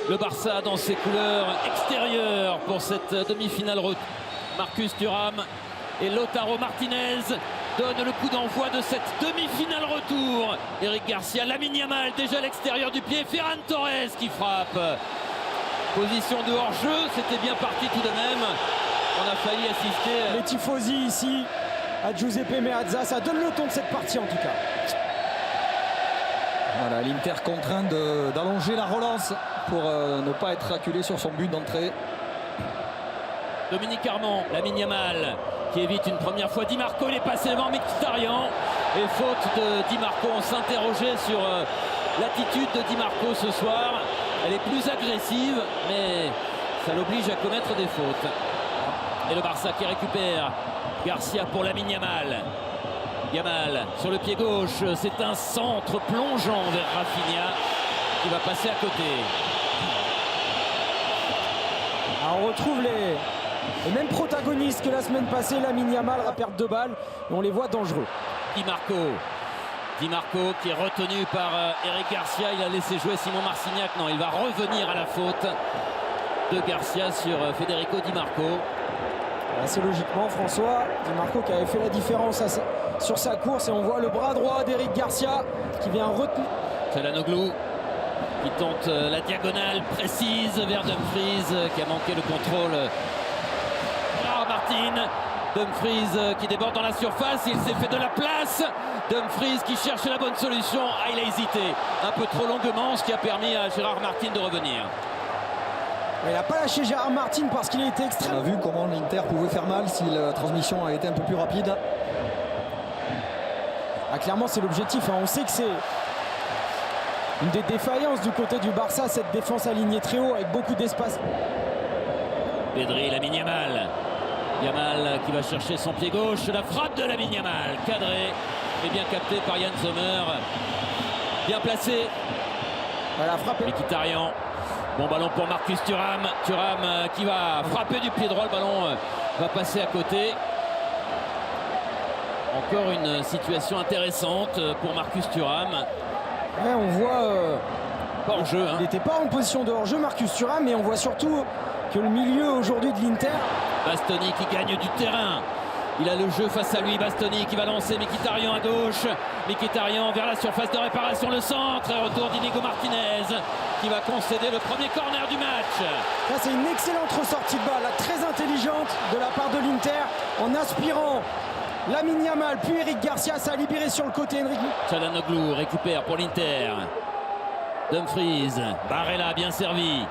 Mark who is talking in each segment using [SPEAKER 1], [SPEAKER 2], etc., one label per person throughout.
[SPEAKER 1] le Barça dans ses couleurs extérieures pour cette demi-finale. Marcus Thuram et Lautaro Martinez donnent le coup d'envoi de cette demi-finale retour. Eric Garcia, Lamine Yamal déjà à l'extérieur du pied, Ferran Torres qui frappe. Position de hors-jeu, c'était bien parti tout de même. On a failli assister.
[SPEAKER 2] Les tifosi ici à Giuseppe Meazza, ça donne le ton de cette partie en tout cas.
[SPEAKER 3] Voilà, l'Inter contraint d'allonger la relance pour ne pas être acculé sur son but d'entrée.
[SPEAKER 1] Dominique Armand, Lamine Yamal qui évite une première fois Di Marco, il est passé devant Mkhitaryan et faute de Di Marco. On s'interrogeait sur l'attitude de Di Marco ce soir. Elle est plus agressive mais ça l'oblige à commettre des fautes. Et le Barça qui récupère. Garcia pour Lamine Yamal. Yamal sur le pied gauche, c'est un centre plongeant vers Rafinha qui va passer à côté.
[SPEAKER 2] Alors on retrouve les mêmes protagonistes que la semaine passée. Lamine Yamal à perte de balle et on les voit dangereux.
[SPEAKER 1] Di Marco qui est retenu par Eric Garcia. Il a laissé jouer Simon Marcignac. Non, il va revenir à la faute de Garcia sur Federico Di Marco.
[SPEAKER 2] Assez logiquement, François, Di Marco qui avait fait la différence sur sa course, et on voit le bras droit d'Eric Garcia qui vient retenir.
[SPEAKER 1] Çalhanoğlu qui tente la diagonale précise vers Dumfries qui a manqué le contrôle. Gérard Martin, Dumfries qui déborde dans la surface, il s'est fait de la place. Dumfries qui cherche la bonne solution. Ah, il a hésité un peu trop longuement, ce qui a permis à Gérard Martin de revenir.
[SPEAKER 2] Il n'a pas lâché Gérard Martin parce qu'il a été extrême.
[SPEAKER 3] On a vu comment l'Inter pouvait faire mal si la transmission a été un peu plus rapide.
[SPEAKER 2] Ah, clairement, c'est l'objectif. On sait que c'est une des défaillances du côté du Barça, cette défense alignée très haut avec beaucoup d'espace.
[SPEAKER 1] Pedri, Lamine Yamal. Yamal qui va chercher son pied gauche. La frappe de Lamine Yamal, cadrée et bien captée par Yann Sommer. Bien placé.
[SPEAKER 2] Voilà, frappe.
[SPEAKER 1] Mkhitaryan. Bon ballon pour Marcus Thuram. Thuram qui va frapper du pied droit. Le ballon va passer à côté. Encore une situation intéressante pour Marcus Thuram.
[SPEAKER 2] Ouais, on voit...
[SPEAKER 1] pas en jeu.
[SPEAKER 2] Il n'était pas en position de hors-jeu, Marcus Thuram, mais on voit surtout que le milieu aujourd'hui de l'Inter...
[SPEAKER 1] Bastoni qui gagne du terrain. Il a le jeu face à lui. Bastoni qui va lancer Mkhitaryan à gauche. Mkhitaryan vers la surface de réparation. Le centre. Et retour d'Inigo Martinez qui va concéder le premier corner du match.
[SPEAKER 2] Là, c'est une excellente ressortie de balle, là, très intelligente de la part de l'Inter, en aspirant Lamine Yamal, puis Eric Garcia. Ça a libéré sur le côté Enrique.
[SPEAKER 1] Çalhanoğlu récupère pour l'Inter. Dumfries. Barella bien servi.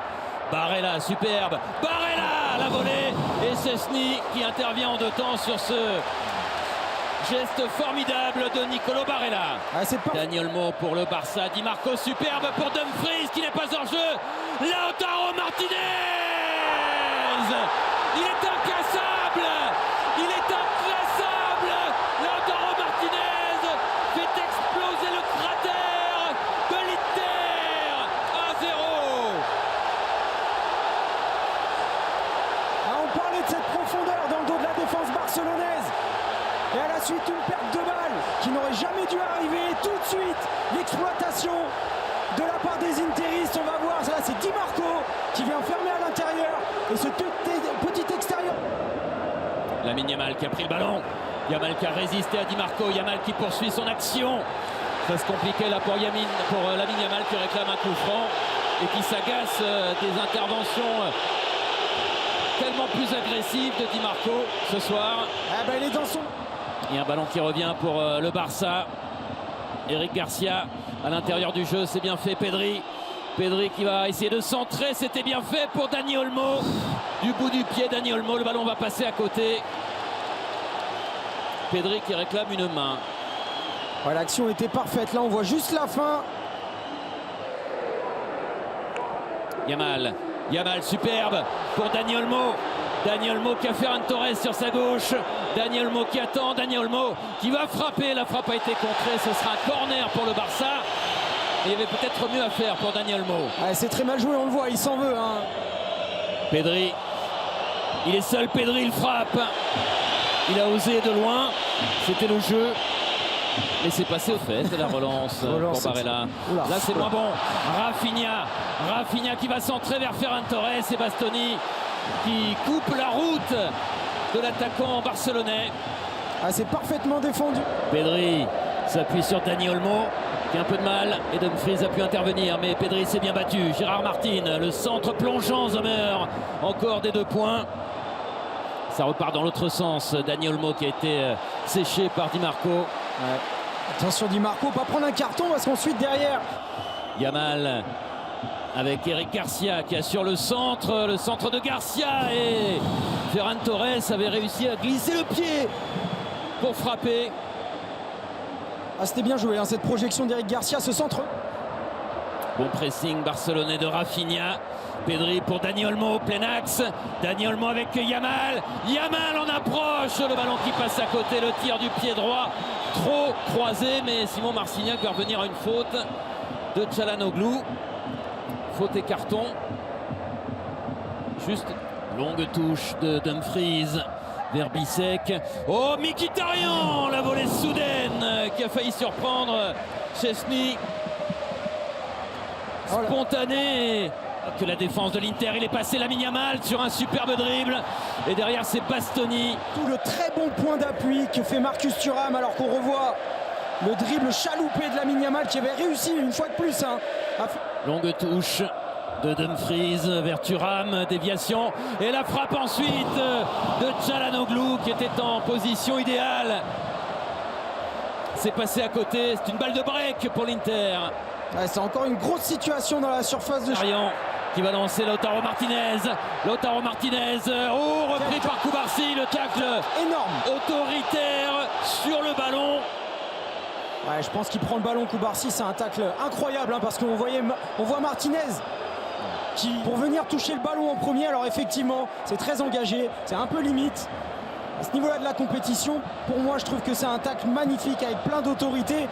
[SPEAKER 1] Barella superbe. Barella la volée. Et Szczęsny qui intervient en deux temps sur ce geste formidable de Nicolo Barella. Dani Olmo pour le Barça. Di Marco superbe pour Dumfries qui n'est pas hors jeu. Lautaro Martinez. Il est incassable. Il est inclassable. Lautaro Martinez fait exploser le cratère de l'Inter. 1-0.
[SPEAKER 2] On parlait de cette profondeur dans le dos de la défense barcelonaise. Et à la suite, une perte de balle qui n'aurait jamais dû arriver. Et tout de suite, l'exploitation de la part des Interistes. On va voir, là c'est Di Marco qui vient fermer à l'intérieur. Et ce petit extérieur.
[SPEAKER 1] Lamine Yamal qui a pris le ballon. Yamal qui a résisté à Di Marco. Yamal qui poursuit son action. Ça se compliquait là pour Lamine Yamal qui réclame un coup franc et qui s'agace des interventions tellement plus agressives de Di Marco ce soir.
[SPEAKER 2] Ah ben, il est dans son...
[SPEAKER 1] Et un ballon qui revient pour le Barça. Eric Garcia à l'intérieur du jeu, c'est bien fait. Pedri qui va essayer de centrer, c'était bien fait pour Dani Olmo. Du bout du pied, Dani Olmo, le ballon va passer à côté. Pedri qui réclame une main.
[SPEAKER 2] Ouais, l'action était parfaite, là on voit juste la fin.
[SPEAKER 1] Yamal superbe pour Dani Olmo. Dani Olmo qui a Ferran Torres sur sa gauche. Dani Olmo qui attend. Dani Olmo qui va frapper. La frappe a été contrée. Ce sera un corner pour le Barça. Et il y avait peut-être mieux à faire pour Dani Olmo.
[SPEAKER 2] Ouais, c'est très mal joué, on le voit, il s'en veut.
[SPEAKER 1] Pedri. Il est seul, Pedri, il frappe. Il a osé de loin. C'était le jeu. Et c'est passé au fait, la relance pour Barella. Là, c'est moins bon. Rafinha qui va centrer vers Ferran Torres et Bastoni qui coupe la route de l'attaquant barcelonais.
[SPEAKER 2] Ah, c'est parfaitement défendu.
[SPEAKER 1] Pedri s'appuie sur Dani Olmo qui a un peu de mal et Dumfries a pu intervenir, mais Pedri s'est bien battu. Gérard Martin, le centre plongeant, Sommer, encore des 2 points. Ça repart dans l'autre sens. Dani Olmo qui a été séché par Di Marco.
[SPEAKER 2] Ouais. Attention Di Marco, pas prendre un carton parce qu'ensuite derrière.
[SPEAKER 1] Yamal avec Eric Garcia qui assure le centre de Garcia, et Ferran Torres avait réussi à glisser le pied pour frapper.
[SPEAKER 2] Ah, c'était bien joué, hein, cette projection d'Eric Garcia, ce centre.
[SPEAKER 1] Bon pressing barcelonais de Rafinha. Pedri pour Dani Olmo, plein axe. Dani Olmo avec Yamal. Yamal en approche, le ballon qui passe à côté, le tir du pied droit. Trop croisé, mais Simon Marcignac va revenir à une faute de Çalhanoğlu. Faute et carton. Juste longue touche de Dumfries vers Bissek. Oh, Mkhitaryan, la volée soudaine qui a failli surprendre Szczęsny. Spontané que la défense de l'Inter, il est passé Lamine Yamal sur un superbe dribble, et derrière c'est Bastoni.
[SPEAKER 2] Tout le très bon point d'appui que fait Marcus Thuram, alors qu'on revoit le dribble chaloupé de Lamine Yamal qui avait réussi une fois de plus, hein,
[SPEAKER 1] Longue touche de Dumfries vers Thuram, déviation, et la frappe ensuite de Çalhanoğlu qui était en position idéale. C'est passé à côté, c'est une balle de break pour l'Inter.
[SPEAKER 2] Ouais, c'est encore une grosse situation dans la surface de
[SPEAKER 1] Arian qui va lancer Lautaro Martinez. Lautaro Martinez, oh, repris par Cubarsí, le tacle
[SPEAKER 2] énorme,
[SPEAKER 1] autoritaire sur le ballon.
[SPEAKER 2] Ouais, je pense qu'il prend le ballon, Cubarsí, c'est un tacle incroyable, hein, parce qu'on voit Martinez qui, pour venir toucher le ballon en premier, alors effectivement, c'est très engagé, c'est un peu limite. À ce niveau-là de la compétition, pour moi, je trouve que c'est un tacle magnifique avec plein d'autorité.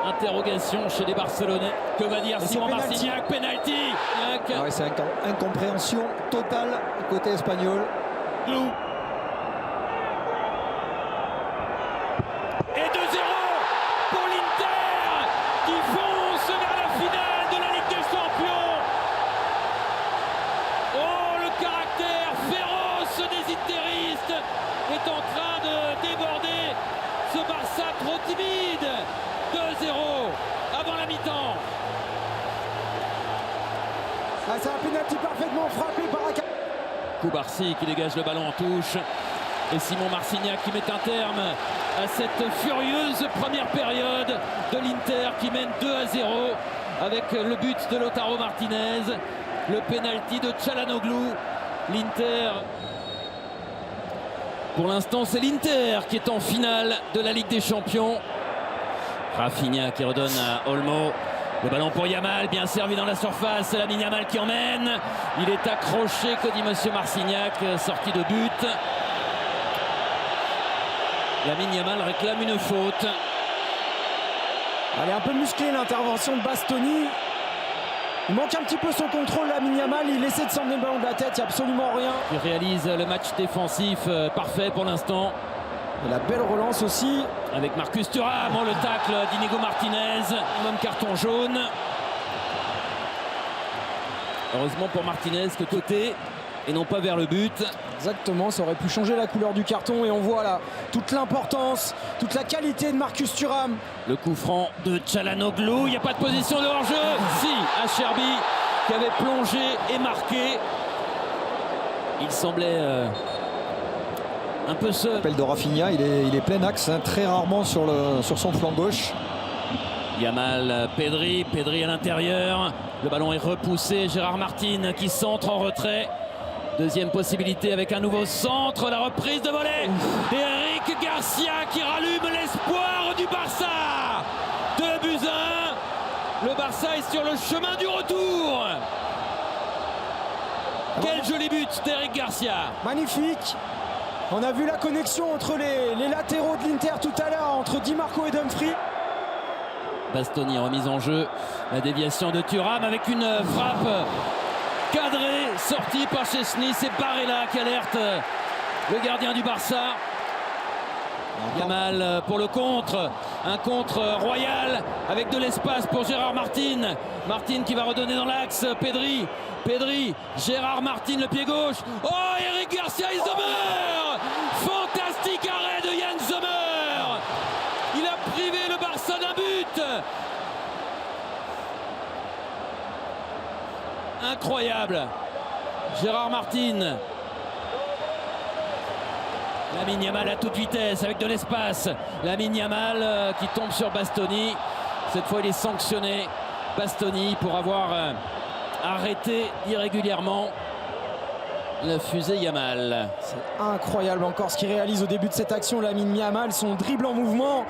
[SPEAKER 1] Interrogation chez les Barcelonais. Que va dire Simon Marcignac? Penalty.
[SPEAKER 3] Ah ouais, c'est incompréhension totale côté espagnol.
[SPEAKER 1] Glou. Et 2-0 pour l'Inter qui fonce vers la finale de la Ligue des Champions. Oh, le caractère féroce des interistes est en train de déborder ce Barça trop timide. 2-0 avant la mi-temps.
[SPEAKER 2] Ah, c'est un pénalty parfaitement frappé par
[SPEAKER 1] Cubarsí qui dégage le ballon en touche. Et Simon Marcignac qui met un terme à cette furieuse première période de l'Inter qui mène 2-0 avec le but de Lautaro Martinez, le pénalty de Çalhanoğlu. L'Inter, pour l'instant c'est l'Inter qui est en finale de la Ligue des Champions. Rafinha qui redonne à Olmo. Le ballon pour Yamal, bien servi dans la surface. C'est Lamine Yamal qui emmène. Il est accroché, que dit monsieur Marcignac, sortie de but. Lamine Yamal réclame une faute.
[SPEAKER 2] Elle est un peu musclée l'intervention de Bastoni. Il manque un petit peu son contrôle, Lamine Yamal. Il essaie de s'emmener le ballon de la tête, il n'y a absolument rien.
[SPEAKER 1] Il réalise le match défensif parfait pour l'instant.
[SPEAKER 2] Et la belle relance aussi.
[SPEAKER 1] Avec Marcus Thuram, le tacle d'Inigo Martinez. Même carton jaune. Heureusement pour Martinez que côté et non pas vers le but.
[SPEAKER 2] Exactement, ça aurait pu changer la couleur du carton, et on voit là toute l'importance, toute la qualité de Marcus Thuram.
[SPEAKER 1] Le coup franc de Çalhanoğlu, il n'y a pas de position de hors-jeu. Si, Acherbi qui avait plongé et marqué. Il semblait un peu seul.
[SPEAKER 3] L'appel de Rafinha, il est plein axe, hein, très rarement sur son flanc gauche.
[SPEAKER 1] Yamal, Pedri à l'intérieur. Le ballon est repoussé. Gérard Martin qui centre en retrait. Deuxième possibilité avec un nouveau centre. La reprise de volée d'Eric Garcia qui rallume l'espoir du Barça. 2-1. Le Barça est sur le chemin du retour. Quel joli but d'Eric Garcia.
[SPEAKER 2] Magnifique. On a vu la connexion entre les latéraux de l'Inter tout à l'heure, entre Di Marco et Dumfries.
[SPEAKER 1] Bastoni remise en jeu. La déviation de Thuram avec une frappe cadrée, sortie par Szczęsny. C'est Barella qui alerte le gardien du Barça. Yamal pour le contre. Un contre royal avec de l'espace pour Gérard Martin. Martin qui va redonner dans l'axe. Pedri, Gérard Martin, le pied gauche. Oh, Eric Garcia et Sommer. Fantastique arrêt de Yann Sommer. Il a privé le Barça d'un but. Incroyable. Gérard Martin. Lamine Yamal à toute vitesse avec de l'espace. Lamine Yamal qui tombe sur Bastoni. Cette fois il est sanctionné, Bastoni, pour avoir arrêté irrégulièrement la fusée Yamal.
[SPEAKER 2] C'est incroyable encore ce qu'il réalise au début de cette action, Lamine Yamal, son dribble en mouvement.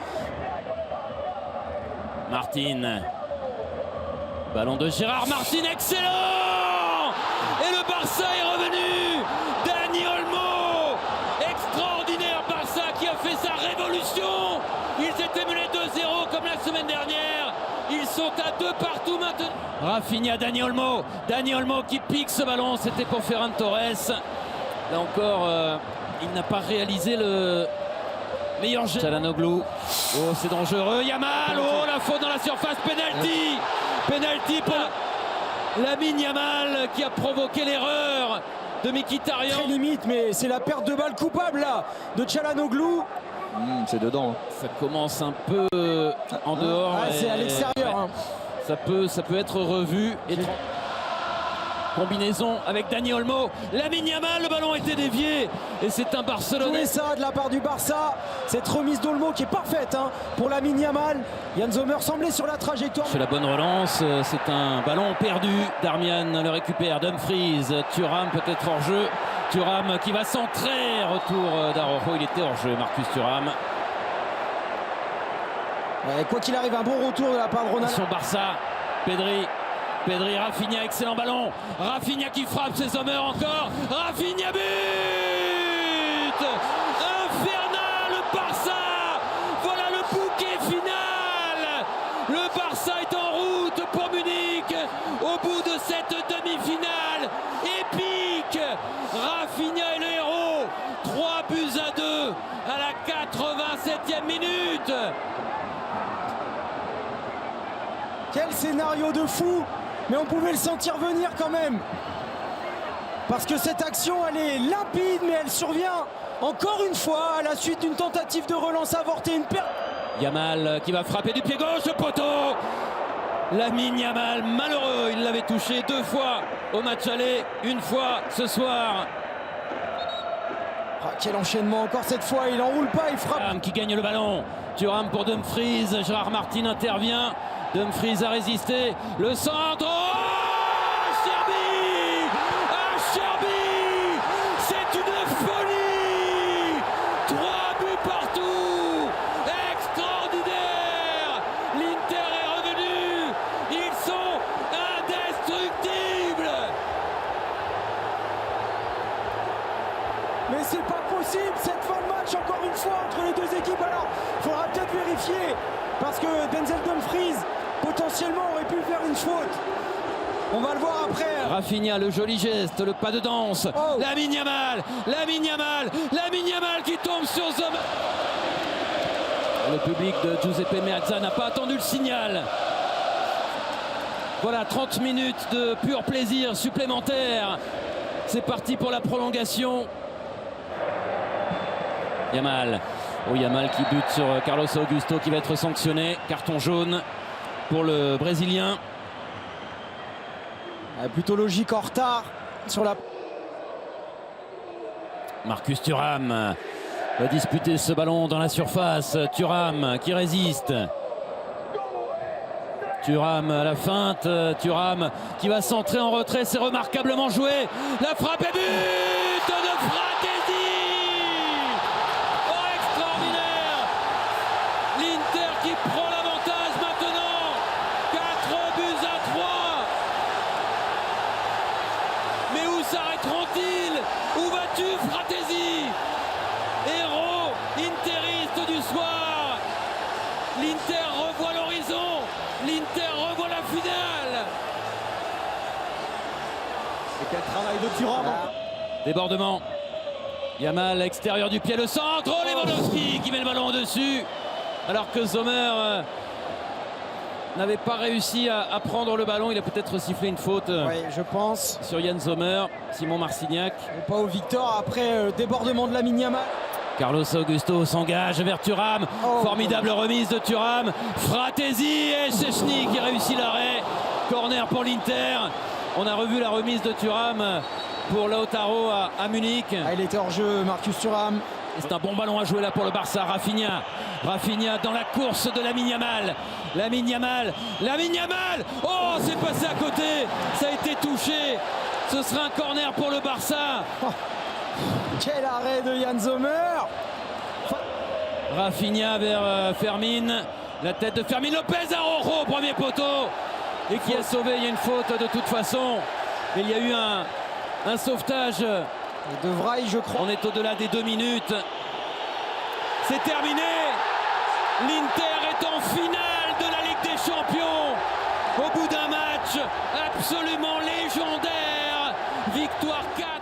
[SPEAKER 1] Martin. Ballon de Gérard Martin, excellent. Et le Barça est revenu. Dani Olmo. Extraordinaire Barça qui a fait sa révolution. Ils étaient menés 2-0 comme la semaine dernière. Ils sont à 2 partout maintenant. Rafinha, Dani Olmo qui pique ce ballon. C'était pour Ferran Torres. Là encore, il n'a pas réalisé le meilleur jet. Çalhanoğlu. Oh, c'est dangereux. Yamal. Oh, la faute dans la surface. Penalty pour Lamine Yamal qui a provoqué l'erreur de Mkhitaryan.
[SPEAKER 2] Très limite, mais c'est la perte de balle coupable là de Çalhanoğlu.
[SPEAKER 3] C'est dedans.
[SPEAKER 1] Ça commence un peu en dehors.
[SPEAKER 2] C'est à l'extérieur.
[SPEAKER 1] Ouais. Ça peut être revu. Et combinaison avec Dani Olmo. Lamine Yamal, le ballon a été dévié. Et c'est un Barcelonais.
[SPEAKER 2] Jouer ça de la part du Barça. Cette remise d'Olmo qui est parfaite pour Lamine Yamal. Yann Sommer semblait sur la trajectoire.
[SPEAKER 1] C'est la bonne relance. C'est un ballon perdu. Darmian le récupère. Dumfries. Thuram peut-être hors jeu. Thuram qui va centrer. Retour d'Araujo. Il était hors jeu, Marcus Thuram.
[SPEAKER 2] Ouais, quoi qu'il arrive, un bon retour de la part de Ronaldo.
[SPEAKER 1] Son Barça. Pedri, Rafinha, excellent ballon. Rafinha qui frappe, c'est Sommer encore. Rafinha, but infernal, le Barça. Voilà le bouquet final. Le Barça est en route pour Munich au bout de cette demi-finale épique. Rafinha est le héros. 3-2 à la 87e minute.
[SPEAKER 2] Quel scénario de fou, mais on pouvait le sentir venir quand même. Parce que cette action, elle est limpide, mais elle survient encore une fois à la suite d'une tentative de relance avortée. Une perte.
[SPEAKER 1] Yamal qui va frapper du pied gauche, le poteau. Lamine Yamal, malheureux, il l'avait touché 2 fois au match aller, 1 fois ce soir.
[SPEAKER 2] Ah, quel enchaînement encore cette fois, il n'enroule pas, il frappe.
[SPEAKER 1] Thuram qui gagne le ballon. Thuram pour Dumfries, Gérard Martin intervient. Dumfries a résisté. Le centre. Oh, Cherby, c'est une folie. 3 buts partout. Extraordinaire. L'Inter est revenu. Ils sont indestructibles.
[SPEAKER 2] Mais c'est pas possible cette fin de match encore une fois entre les deux équipes. Alors, il faudra peut-être vérifier parce que Denzel Dumfries potentiellement aurait pu faire une faute. On va le voir après.
[SPEAKER 1] Rafinha, le joli geste, le pas de danse.
[SPEAKER 2] Oh.
[SPEAKER 1] Lamine Yamal qui tombe sur Sommer. Le public de Giuseppe Meazza n'a pas attendu le signal. Voilà, 30 minutes de pur plaisir supplémentaire. C'est parti pour la prolongation. Yamal. Oh, Yamal qui bute sur Carlos Augusto qui va être sanctionné. Carton jaune pour le Brésilien.
[SPEAKER 2] Plutôt logique en retard sur la...
[SPEAKER 1] Marcus Thuram va disputer ce ballon dans la surface. Thuram qui résiste. Thuram à la feinte. Thuram qui va centrer en retrait. C'est remarquablement joué. La frappe et but de Fratesi. Oh, extraordinaire. L'Inter qui prend l'avantage maintenant. 4-3. Mais où s'arrêteront-ils? Où vas-tu, Fratesi? Héros interiste du soir. L'Inter revoit l'horizon. L'Inter revoit la finale.
[SPEAKER 2] Et quel travail de Thuram.
[SPEAKER 1] Débordement. Yamal, extérieur du pied, le centre. Oh, Lewandowski qui met le ballon au-dessus. alors que Sommer n'avait pas réussi à prendre le ballon. Il a peut-être sifflé une faute
[SPEAKER 2] Oui, je pense.
[SPEAKER 1] sur Yann Sommer. Simon Marcignac.
[SPEAKER 2] Pas au Victor après débordement de Lamine Yamal.
[SPEAKER 1] Carlos Augusto s'engage vers Thuram. Formidable remise de Thuram. Fratesi et Szczęsny qui réussit l'arrêt. Corner pour l'Inter. On a revu la remise de Thuram pour Lautaro à Munich.
[SPEAKER 2] Il était hors jeu, Marcus Thuram.
[SPEAKER 1] C'est un bon ballon à jouer là pour le Barça. Rafinha dans la course de Lamine Yamal. Lamine Yamal. Oh, c'est passé à côté. Ça a été touché. Ce sera un corner pour le Barça.
[SPEAKER 2] Quel arrêt de Yann Sommer.
[SPEAKER 1] Rafinha vers Fermin. La tête de Fermin Lopez, Araujo, premier poteau. Et qui a sauvé. Il y a une faute de toute façon. Et il y a eu un sauvetage.
[SPEAKER 2] De Vrij, je crois.
[SPEAKER 1] On est au-delà des 2 minutes. C'est terminé. L'Inter est en finale de la Ligue des Champions. Au bout d'un match absolument légendaire. Victoire 4.